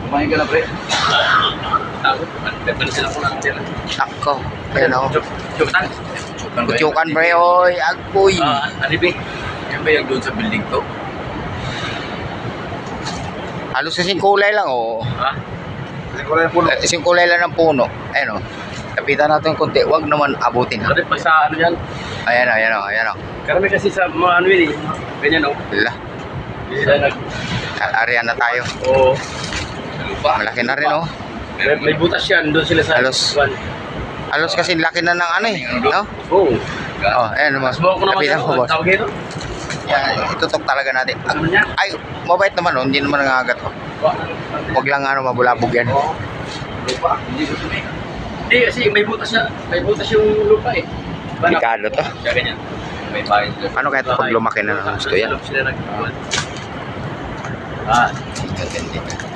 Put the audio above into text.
Kumain ka na, pre. Takot. Nagpapan sila ko lang dyan. Sakko. Ayan o. Chukan. Kutyukan pre, oy. Agpoy. Alibi. Yan ba yung doon sa building to? Halos kasing kulay lang o. Ha? Kasing kulay lang ng puno. Ayan o. Kapitan natin yung konti. Huwag naman abutin ha. Kasi pa sa ano yan. Ayan o, ayan o, ayan o. Karami kasi sa mga ano yun eh. Ganyan o. Wala. Sila nag... Ariyan na tayo. Oo. Malaki na rin o. May butas yan. Doon sila sa... Halos. Halos kasi laki na ng ano eh. No? Oo. Oh, ayan mo. Subukan ko naman Kapitan yan. mo, boss. Tawag ito. Yan, itutok talaga natin. Ano niya? Ay, mabait naman o. Hindi naman nangagat o. Huwag lang ano, mabulabog yan. Oo. Lupa. Hindi ko sumay. Hindi kasi may butas siya. May butas yung lupa eh. Delikado to. Kaya ganyan. May bahay. Ano kaya ito pag lumaki na ng gusto yan? Sila nag... Ah. Ganda.